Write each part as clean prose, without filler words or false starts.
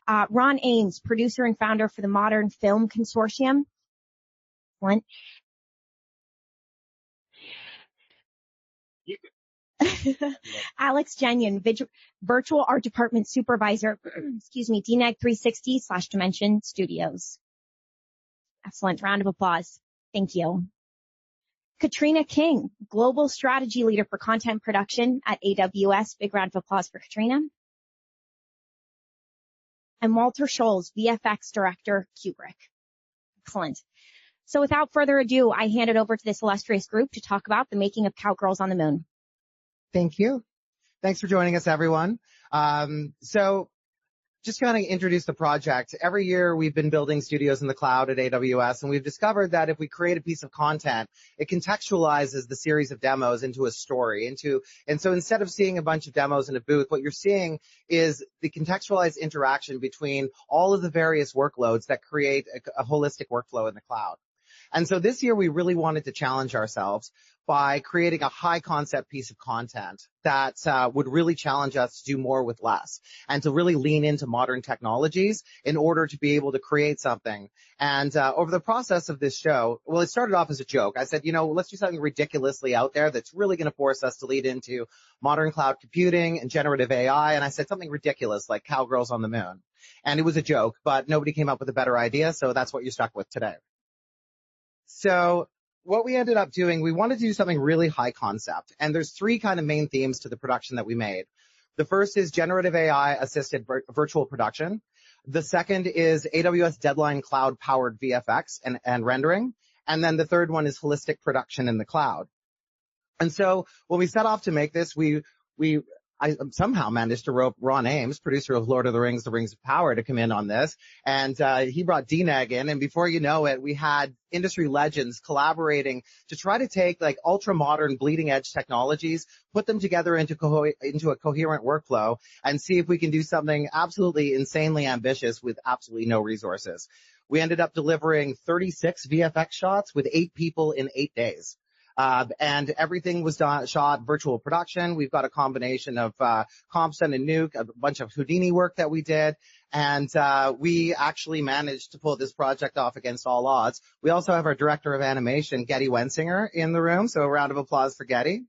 Ron Ames, producer and founder for the Modern Film Consortium. One. Alex Genion, virtual art department supervisor, DNEG 360/Dimension Studios. Excellent. Round of applause. Thank you. Katrina King, global strategy leader for content production at AWS. Big round of applause for Katrina. And Walter Scholes, VFX director, Cuebric. Excellent. So without further ado, I hand it over to this illustrious group to talk about the making of Cowgirls on the Moon. Thank you. Thanks for joining us, everyone. So just kind of introduce the project. Every year we've been building studios in the cloud at AWS, and we've discovered that if we create a piece of content, it contextualizes the series of demos into a story. And so instead of seeing a bunch of demos in a booth, what you're seeing is the contextualized interaction between all of the various workloads that create a holistic workflow in the cloud. And so this year we really wanted to challenge ourselves by creating a high concept piece of content that would really challenge us to do more with less and to really lean into modern technologies in order to be able to create something. And over the process of this show, well, it started off as a joke. I said, let's do something ridiculously out there that's really going to force us to lead into modern cloud computing and generative AI. And I said something ridiculous like Cowgirls on the Moon. And it was a joke, but nobody came up with a better idea. So that's what you're stuck with today. So what we ended up doing, we wanted to do something really high concept. And there's three kind of main themes to the production that we made. The first is generative AI assisted virtual production. The second is AWS Deadline Cloud-powered VFX and rendering. And then the third one is holistic production in the cloud. And so when we set off to make this, I somehow managed to rope Ron Ames, producer of Lord of the Rings, The Rings of Power, to come in on this. And he brought DNEG in, and before you know it, we had industry legends collaborating to try to take like ultra-modern bleeding-edge technologies, put them together into a coherent workflow, and see if we can do something absolutely insanely ambitious with absolutely no resources. We ended up delivering 36 VFX shots with 8 people in 8 days. And everything was shot virtual production. We've got a combination of Compson and Nuke, a bunch of Houdini work that we did. And we actually managed to pull this project off against all odds. We also have our director of animation, Getty Wensinger, in the room. So a round of applause for Getty.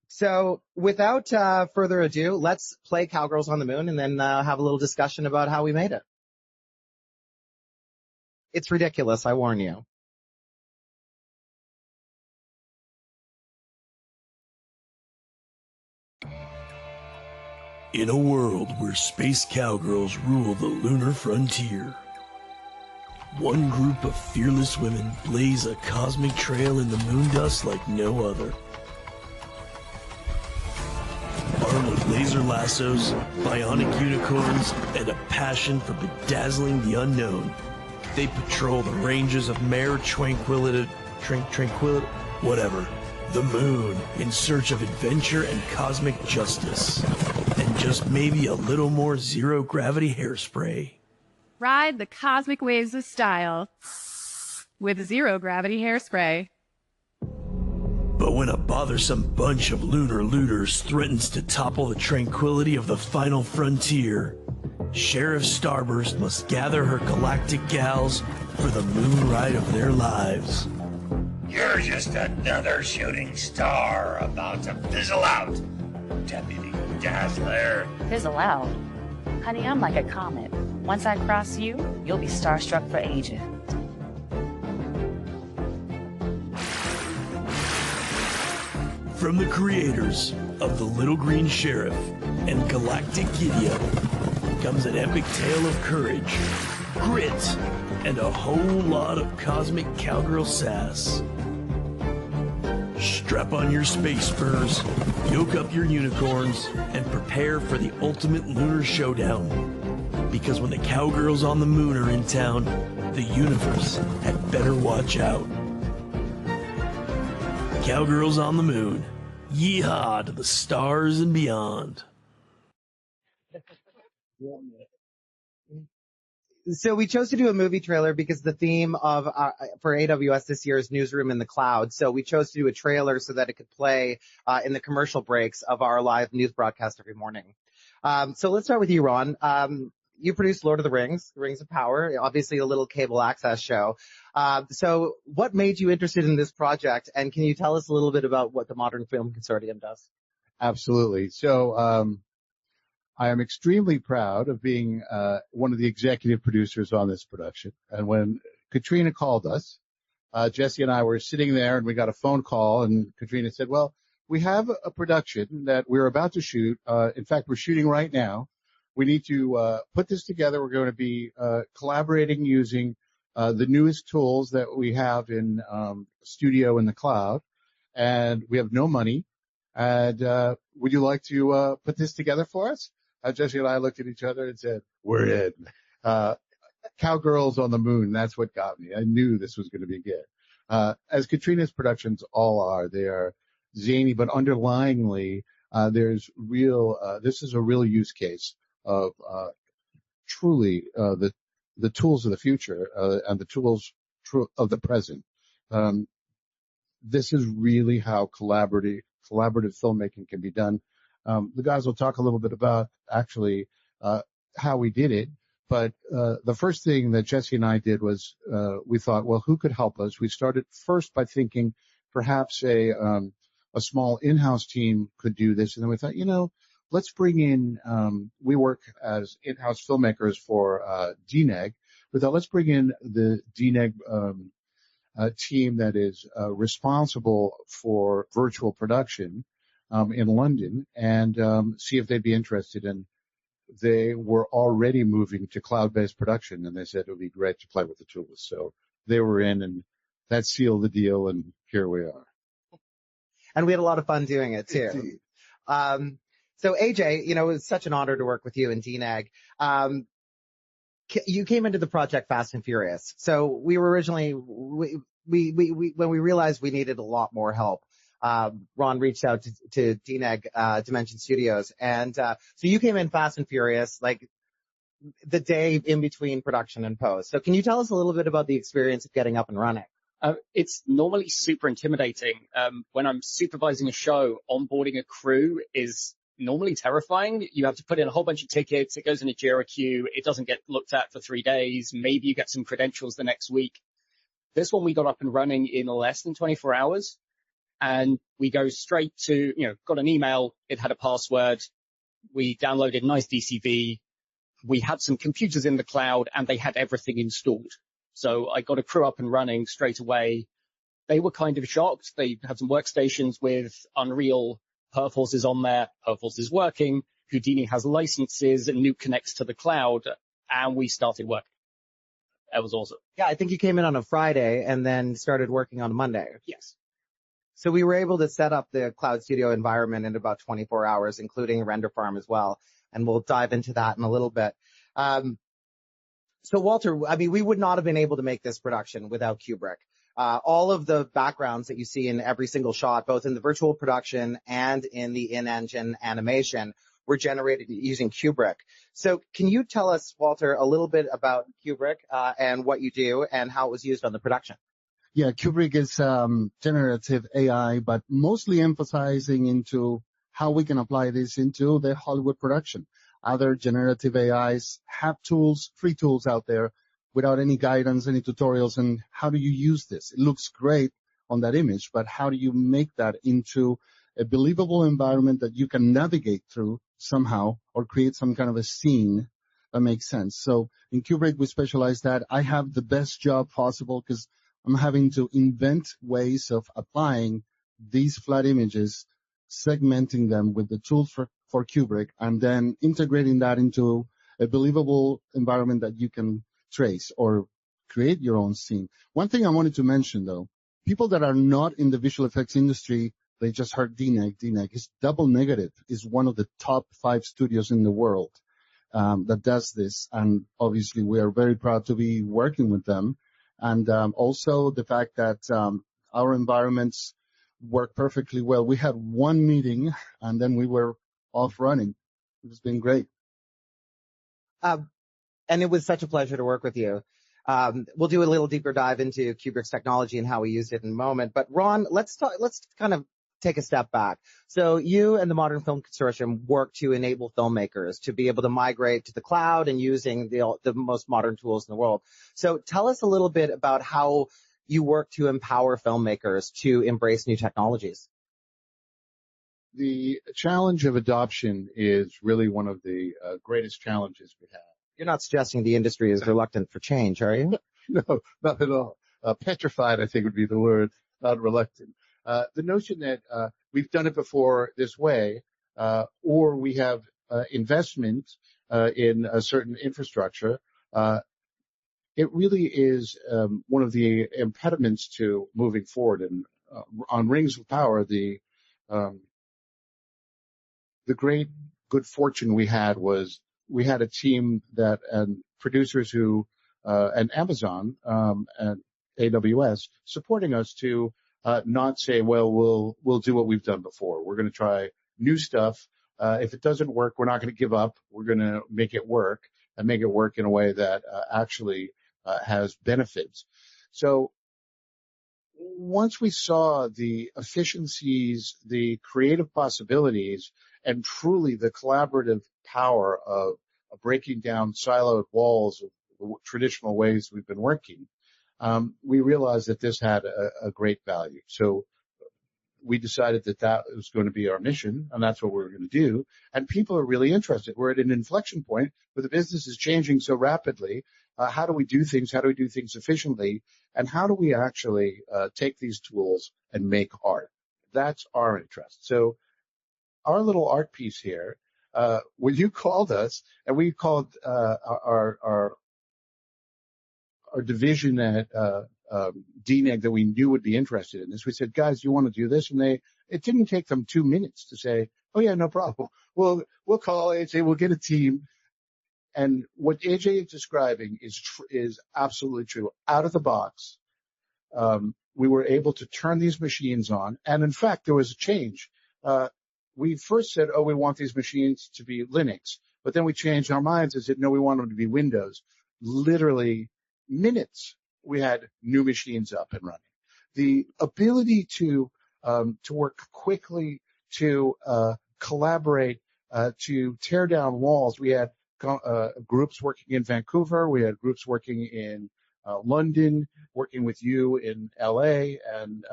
So without further ado, let's play Cowgirls on the Moon and then have a little discussion about how we made it. It's ridiculous, I warn you. In a world where space cowgirls rule the lunar frontier, one group of fearless women blaze a cosmic trail in the moon dust like no other. Armed with laser lassos, bionic unicorns, and a passion for bedazzling the unknown, they patrol the ranges of Mare Tranquility, the moon, in search of adventure and cosmic justice. And just maybe a little more zero-gravity hairspray. Ride the cosmic waves of style with zero-gravity hairspray. But when a bothersome bunch of lunar looters threatens to topple the tranquility of the final frontier, Sheriff Starburst must gather her galactic gals for the moon ride of their lives. You're just another shooting star about to fizzle out, Deputy Dazzler. Fizzle out? Honey, I'm like a comet. Once I cross you, you'll be starstruck for ages. From the creators of The Little Green Sheriff and Galactic Gidea comes an epic tale of courage, grit, and a whole lot of cosmic cowgirl sass. Strap on your space spurs, yoke up your unicorns, and prepare for the ultimate lunar showdown. Because when the cowgirls on the moon are in town, the universe had better watch out. Cowgirls on the Moon. Yeehaw to the stars and beyond. So we chose to do a movie trailer because the theme of for AWS this year is Newsroom in the Cloud. So we chose to do a trailer so that it could play in the commercial breaks of our live news broadcast every morning. So let's start with you, Ron. you produced Lord of the Rings of Power, obviously a little cable access show. So what made you interested in this project? And can you tell us a little bit about what the Modern Film Consortium does? Absolutely. So I am extremely proud of being one of the executive producers on this production. And when Katrina called us, Jesse and I were sitting there, and we got a phone call, and Katrina said, well, we have a production that we're about to shoot. In fact, we're shooting right now. We need to put this together. We're going to be collaborating using the newest tools that we have in Studio in the cloud, and we have no money. And would you like to put this together for us? Jesse and I looked at each other and said, we're in. Cowgirls on the moon, that's what got me. I knew this was going to be good. As Katrina's productions all are, they are zany, but underlyingly, there's real, this is a real use case of truly the tools of the future and the tools of the present. This is really how collaborative filmmaking can be done. The guys will talk a little bit about actually how we did it. But the first thing that Jesse and I did was we thought, well, who could help us? We started first by thinking perhaps a small in-house team could do this. And then we thought, let's bring in, we work as in-house filmmakers for DNEG. We thought, let's bring in the DNEG team that is responsible for virtual production in London and see if they'd be interested in. They were already moving to cloud-based production, and they said it would be great to play with the tools. So they were in, and that sealed the deal, and here we are. And we had a lot of fun doing it, too. So, AJ, it was such an honor to work with you in DNEG. You came into the project fast and furious. So we were originally, when we realized we needed a lot more help, Ron reached out to DNEG, Dimension Studios. And so you came in fast and furious, like the day in between production and post. So can you tell us a little bit about the experience of getting up and running? It's normally super intimidating. When I'm supervising a show, onboarding a crew is normally terrifying. You have to put in a whole bunch of tickets. It goes in a Jira queue. It doesn't get looked at for 3 days. Maybe you get some credentials the next week. This one we got up and running in less than 24 hours. And we go straight to, got an email. It had a password. We downloaded a nice DCV. We had some computers in the cloud, and they had everything installed. So I got a crew up and running straight away. They were kind of shocked. They had some workstations with Unreal Perforces on there. Perforce is working. Houdini has licenses, and Nuke connects to the cloud. And we started working. That was awesome. Yeah, I think you came in on a Friday and then started working on a Monday. Yes. So we were able to set up the Cloud Studio environment in about 24 hours, including a render farm as well. And we'll dive into that in a little bit. So Walter, we would not have been able to make this production without Cuebric. All of the backgrounds that you see in every single shot, both in the virtual production and in the in-engine animation, were generated using Cuebric. So can you tell us, Walter, a little bit about Cuebric and what you do and how it was used on the production? Yeah, Cuebric is generative AI, but mostly emphasizing into how we can apply this into the Hollywood production. Other generative AIs have tools, free tools out there without any guidance, any tutorials, and how do you use this? It looks great on that image, but how do you make that into a believable environment that you can navigate through somehow or create some kind of a scene that makes sense? So in Cuebric, we specialize that. I have the best job possible because I'm having to invent ways of applying these flat images, segmenting them with the tools for Cuebric, and then integrating that into a believable environment that you can trace or create your own scene. One thing I wanted to mention, though, people that are not in the visual effects industry, they just heard DNEG. DNEG is Double Negative, is one of the top 5 studios in the world that does this. And obviously, we are very proud to be working with them. And also the fact that our environments work perfectly well. We had one meeting, and then we were off running. It's been great. And it was such a pleasure to work with you. We'll do a little deeper dive into Cuebric's technology and how we used it in a moment. But Ron, let's kind of take a step back. So you and the Modern Film Consortium work to enable filmmakers to be able to migrate to the cloud and using the most modern tools in the world. So tell us a little bit about how you work to empower filmmakers to embrace new technologies. The challenge of adoption is really one of the greatest challenges we have. You're not suggesting the industry is reluctant for change, are you? No, not at all. Petrified, I think, would be the word, not reluctant. The notion that we've done it before this way, or we have investment in a certain infrastructure, it really is one of the impediments to moving forward. And on Rings of Power, the great good fortune we had was we had a team that and producers who and Amazon and AWS supporting us to not say, well, we'll do what we've done before. We're going to try new stuff. If it doesn't work, we're not going to give up. We're going to make it work and make it work in a way that actually has benefits. So once we saw the efficiencies, the creative possibilities, and truly the collaborative power of breaking down siloed walls of the traditional ways we've been working, we realized that this had a great value. So we decided that that was going to be our mission, and that's what we were going to do. And people are really interested. We're at an inflection point where the business is changing so rapidly. How do we do things? How do we do things efficiently? And how do we actually take these tools and make art? That's our interest. So our little art piece here, when you called us, and we called our division at DNEG that we knew would be interested in this, we said, guys, you want to do this? And it didn't take them 2 minutes to say, oh yeah, no problem. We'll call AJ, we'll get a team. And what AJ is describing is absolutely true. Out of the box, we were able to turn these machines on. And in fact, there was a change. We first said, oh, we want these machines to be Linux. But then we changed our minds and said, no, we want them to be Windows. Literally minutes, we had new machines up and running. The ability to work quickly, to collaborate, to tear down walls. We had groups working in Vancouver. We had groups working in London, working with you in LA and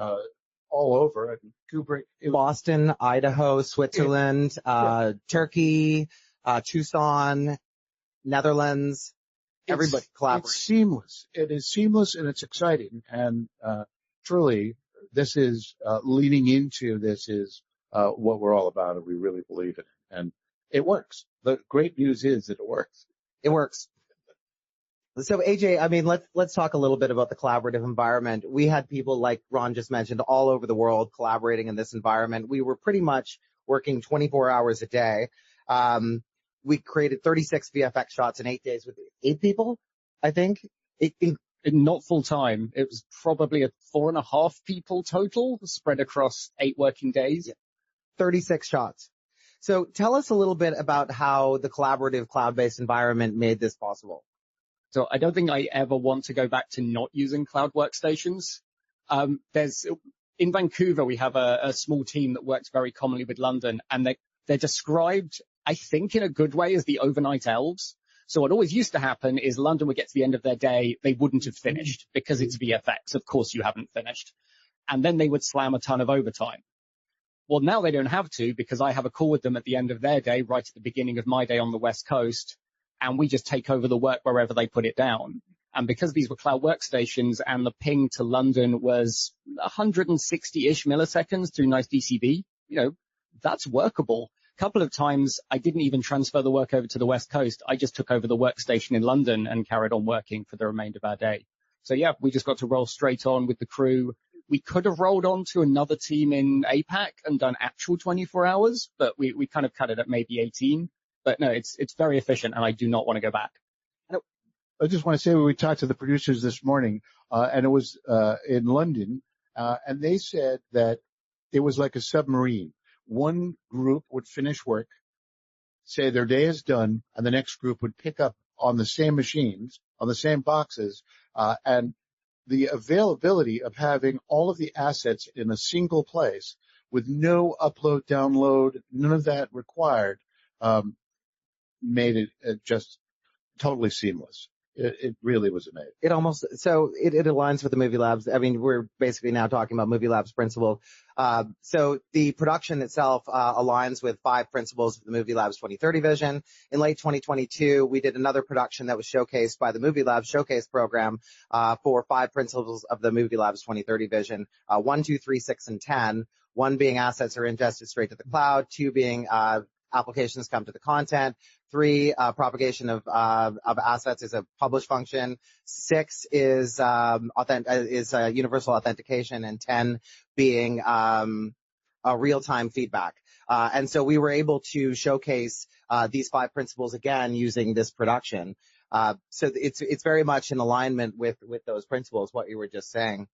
all over. Cuebric, Boston, Idaho, Switzerland, Turkey, Tucson, Netherlands. Everybody collaborates. It's seamless. It is seamless and it's exciting. And truly, this is leaning into this is what we're all about, and we really believe in it. And it works. The great news is that it works. It works. So AJ, I mean, let's talk a little bit about the collaborative environment. We had people like Ron just mentioned all over the world collaborating in this environment. We were pretty much working 24 hours a day. We created 36 VFX shots in 8 days with 8 people, I think. Not full time. It was probably 4.5 people total spread across 8 working days. Yeah. 36 shots. So tell us a little bit about how the collaborative cloud-based environment made this possible. So I don't think I ever want to go back to not using cloud workstations. In Vancouver, we have a small team that works very commonly with London, and they're described, I think, in a good way as the overnight elves. So what always used to happen is London would get to the end of their day, they wouldn't have finished because it's VFX. Of course you haven't finished. And then they would slam a ton of overtime. Well, now they don't have to because I have a call with them at the end of their day, right at the beginning of my day on the West Coast, and we just take over the work wherever they put it down. And because these were cloud workstations and the ping to London was 160-ish milliseconds through nice DCV, that's workable. A couple of times I didn't even transfer the work over to the West Coast. I just took over the workstation in London and carried on working for the remainder of our day. So yeah, we just got to roll straight on with the crew. We could have rolled on to another team in APAC and done actual 24 hours, but we kind of cut it at maybe 18. But no, it's very efficient, and I do not want to go back. I just want to say we talked to the producers this morning, and it was in London, and they said that it was like a submarine. One group would finish work, say their day is done, and the next group would pick up on the same machines, on the same boxes, and the availability of having all of the assets in a single place with no upload, download, none of that required, made it just totally seamless. It really was amazing. It aligns with the Movie Labs. I mean, we're basically now talking about Movie Labs principle. So the production itself aligns with 5 principles of the Movie Labs 2030 vision. In late 2022, we did another production that was showcased by the Movie Labs Showcase program for 5 principles of the Movie Labs 2030 vision, 1, 2, 3, 6, and 10. 1 being assets are ingested straight to the cloud, 2 being applications come to the content, 3, propagation of assets is a publish function, 6 is universal authentication, and 10 being a real-time feedback. And so we were able to showcase these 5 principles again using this production. So it's very much in alignment with those principles, what you were just saying.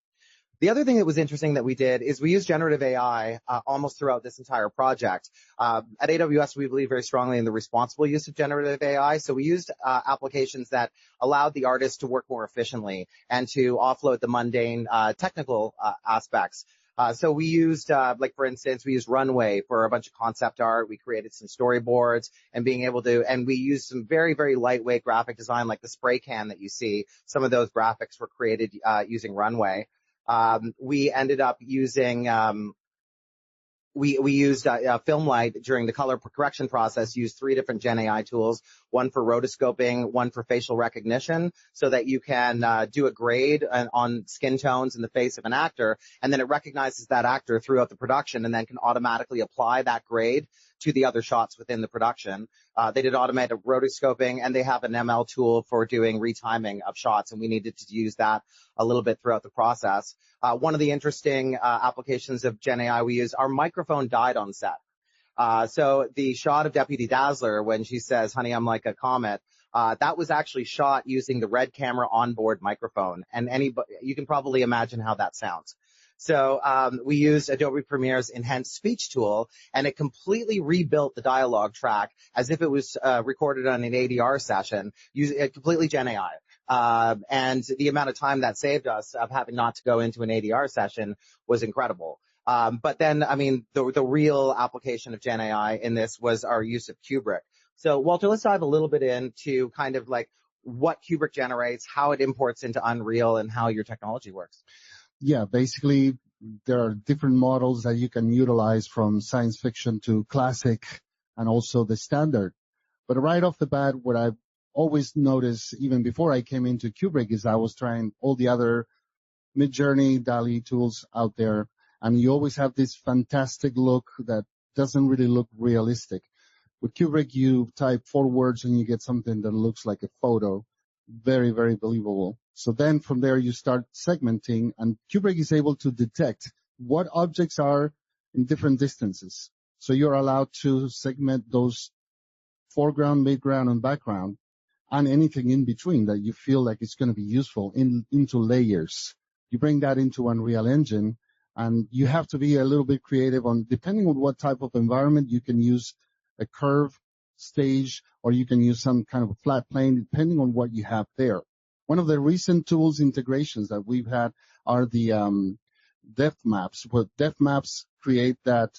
The other thing that was interesting that we did is we used generative AI almost throughout this entire project. At AWS, we believe very strongly in the responsible use of generative AI. So we used applications that allowed the artists to work more efficiently and to offload the mundane technical aspects. So we used, like for instance, we used Runway for a bunch of concept art. We created some storyboards and we used some very, very lightweight graphic design, like the spray can that you see. Some of those graphics were created using Runway. We ended up using, we used Filmlight during the color correction process, used 3 different Gen AI tools, 1 for rotoscoping, 1 for facial recognition, so that you can do a grade on skin tones in the face of an actor, and then it recognizes that actor throughout the production and then can automatically apply that grade to the other shots within the production. They did automated rotoscoping, and they have an ML tool for doing retiming of shots, and we needed to use that a little bit throughout the process. One of the interesting applications of Gen AI we use, our microphone died on set. So the shot of Deputy Dazzler when she says, "Honey, I'm like a comet," that was actually shot using the Red Camera onboard microphone, and you can probably imagine how that sounds. So we used Adobe Premiere's enhanced speech tool, and it completely rebuilt the dialogue track as if it was recorded on an ADR session, using completely Gen AI. And the amount of time that saved us of having not to go into an ADR session was incredible. But then, I mean, the real application of Gen AI in this was our use of Cuebric. So, Walter, let's dive a little bit into kind of like what Cuebric generates, how it imports into Unreal, and how your technology works. Yeah, basically, there are different models that you can utilize from science fiction to classic and also the standard. But right off the bat, what I've always noticed, even before I came into Cuebric, is I was trying all the other Midjourney, DALL-E tools out there, and you always have this fantastic look that doesn't really look realistic. With Cuebric, you type 4 words and you get something that looks like a photo. Very, very believable. So then from there, you start segmenting, and Cuebric is able to detect what objects are in different distances. So you're allowed to segment those foreground, midground, and background, and anything in between that you feel like it's going to be useful into layers. You bring that into Unreal Engine, and you have to be a little bit creative on, depending on what type of environment, you can use a curve stage, or you can use some kind of a flat plane, depending on what you have there. One of the recent tools integrations that we've had are the depth maps, where depth maps create that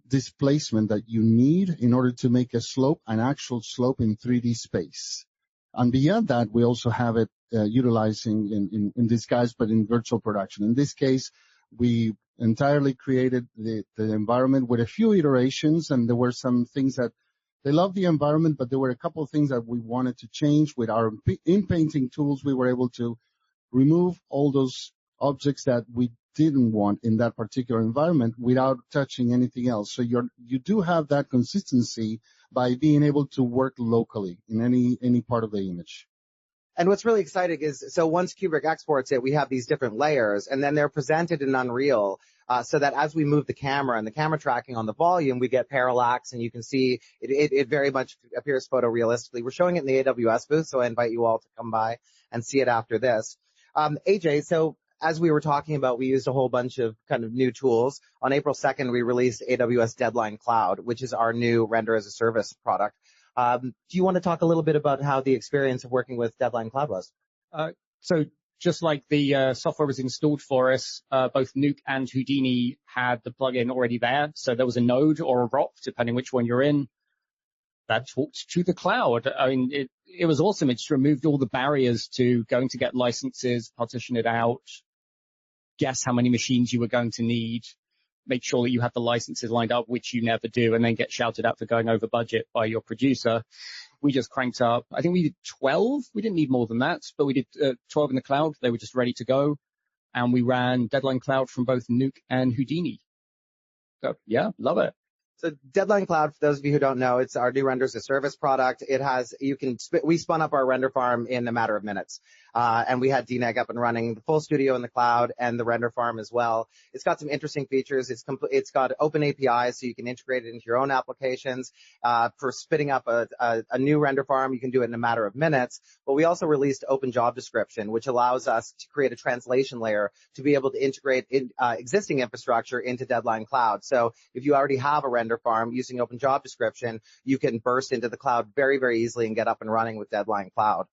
displacement that you need in order to make a slope, an actual slope in 3D space. And beyond that, we also have it utilizing in this case, but in virtual production. In this case, we entirely created the environment with a few iterations, and there were some things that they loved the environment, but there were a couple of things that we wanted to change. With our in-painting tools, we were able to remove all those objects that we didn't want in that particular environment without touching anything else. So you do have that consistency by being able to work locally in any part of the image. And what's really exciting is, so once Cuebric exports it, we have these different layers, and then they're presented in Unreal, so that as we move the camera and the camera tracking on the volume, we get parallax, and you can see it very much appears photorealistically. We're showing it in the AWS booth, so I invite you all to come by and see it after this. AJ, so as we were talking about, we used a whole bunch of kind of new tools. On April 2nd, we released AWS Deadline Cloud, which is our new render as a service product. Do you want to talk a little bit about how the experience of working with Deadline Cloud was? So just like the software was installed for us, both Nuke and Houdini had the plugin already there. So there was a node or a ROP, depending which one you're in, that talked to the cloud. I mean, it was awesome. It just removed all the barriers to going to get licenses, partition it out, guess how many machines you were going to need, make sure that you have the licenses lined up, which you never do, and then get shouted at for going over budget by your producer. We just cranked up. I think we did 12. We didn't need more than that, but we did 12 in the cloud. They were just ready to go. And we ran Deadline Cloud from both Nuke and Houdini. So, yeah, love it. So Deadline Cloud, for those of you who don't know, it's our new renders as service product. It has, we spun up our render farm in a matter of minutes. And we had DNEG up and running, the full studio in the cloud and the render farm as well. It's got some interesting features. It's got open APIs, so you can integrate it into your own applications. For spitting up a new render farm, you can do it in a matter of minutes. But we also released open job description, which allows us to create a translation layer to be able to integrate existing infrastructure into Deadline Cloud. So if you already have a render farm using open job description, you can burst into the cloud very, very easily and get up and running with Deadline Cloud.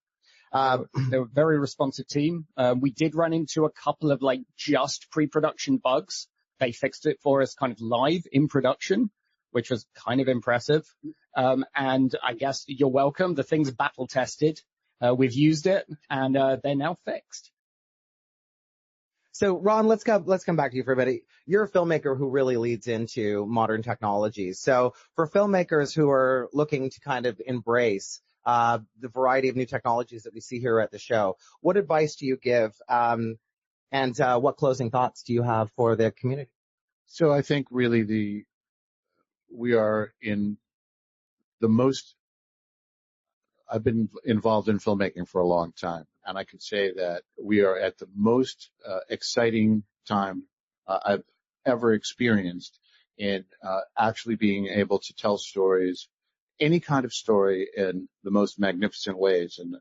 They're a very responsive team. We did run into a couple of just pre-production bugs. They fixed it for us kind of live in production, which was kind of impressive. And I guess you're welcome. The thing's battle tested. We've used it and they're now fixed. So, Ron, let's come back to you for a minute. You're a filmmaker who really leads into modern technologies. So for filmmakers who are looking to kind of embrace the variety of new technologies that we see here at the show, what advice do you give, and what closing thoughts do you have for the community? So I think really we are in the most, I've been involved in filmmaking for a long time, and I can say that we are at the most exciting time I've ever experienced in actually being able to tell stories, any kind of story, in the most magnificent ways. And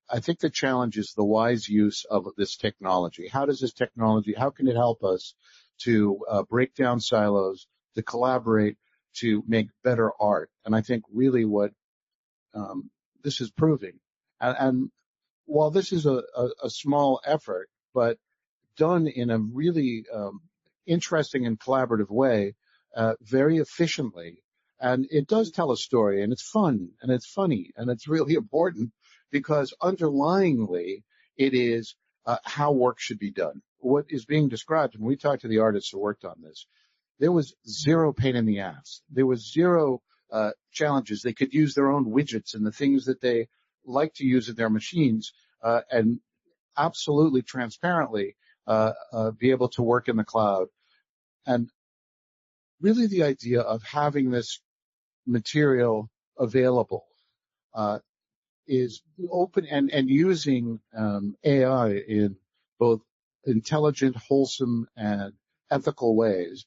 I think the challenge is the wise use of this technology. How can it help us to break down silos, to collaborate, to make better art? And I think really what this is proving, and while this is a small effort, but done in a really interesting and collaborative way, very efficiently, and it does tell a story, and it's fun, and it's funny, and it's really important, because underlyingly it is how work should be done. What is being described, and we talked to the artists who worked on this, there was zero pain in the ass. There was zero challenges. They could use their own widgets and the things that they like to use in their machines, and absolutely transparently be able to work in the cloud. And really the idea of having this material available is open, and using AI in both intelligent, wholesome, and ethical ways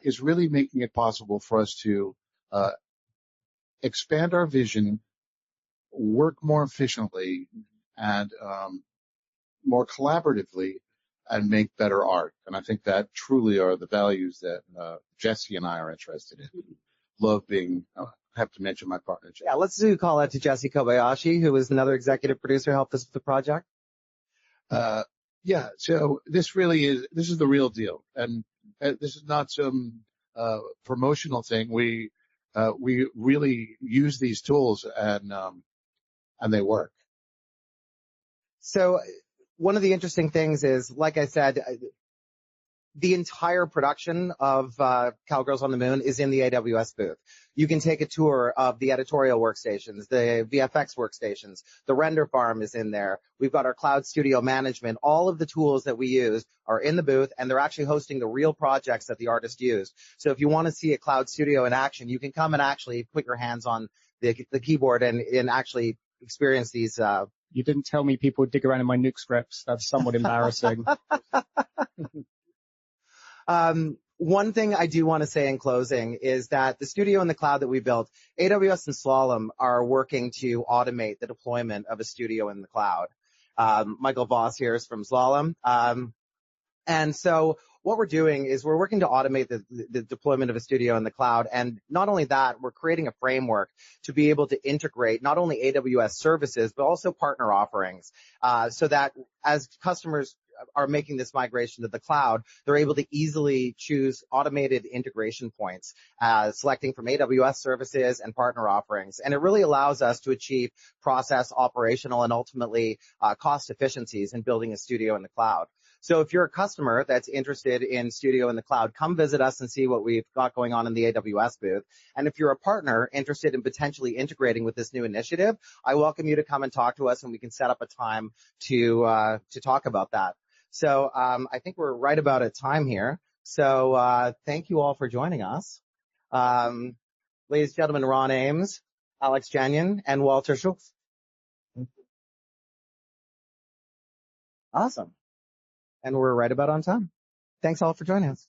is really making it possible for us to expand our vision, work more efficiently, and more collaboratively, and make better art. And I think that truly are the values that Jesse and I are interested in. Love being, I have to mention my partner, Jesse. Yeah, let's do a call out to Jesse Kobayashi, who is another executive producer who helped us with the project. Yeah, so this is the real deal. And this is not some promotional thing. We really use these tools, and they work. So one of the interesting things is, like I said, the entire production of Cowgirls on the Moon is in the AWS booth. You can take a tour of the editorial workstations, the VFX workstations. The render farm is in there. We've got our cloud studio management. All of the tools that we use are in the booth, and they're actually hosting the real projects that the artist used. So if you want to see a cloud studio in action, you can come and actually put your hands on the keyboard and actually experience these. You didn't tell me people would dig around in my Nuke scripts. That's somewhat embarrassing. One thing I do want to say in closing is that the studio in the cloud that we built, AWS and Slalom are working to automate the deployment of a studio in the cloud. Michael Voss here is from Slalom. And so what we're doing is we're working to automate the deployment of a studio in the cloud. And not only that, we're creating a framework to be able to integrate not only AWS services, but also partner offerings, so that as customers are making this migration to the cloud, they're able to easily choose automated integration points, selecting from AWS services and partner offerings. And it really allows us to achieve process, operational, and ultimately cost efficiencies in building a studio in the cloud. So if you're a customer that's interested in studio in the cloud, come visit us and see what we've got going on in the AWS booth. And if you're a partner interested in potentially integrating with this new initiative, I welcome you to come and talk to us, and we can set up a time to talk about that. So I think we're right about at time here. So thank you all for joining us. Ladies and gentlemen, Ron Ames, Alex Janyan, and Walter Schultz. Awesome. And we're right about on time. Thanks all for joining us.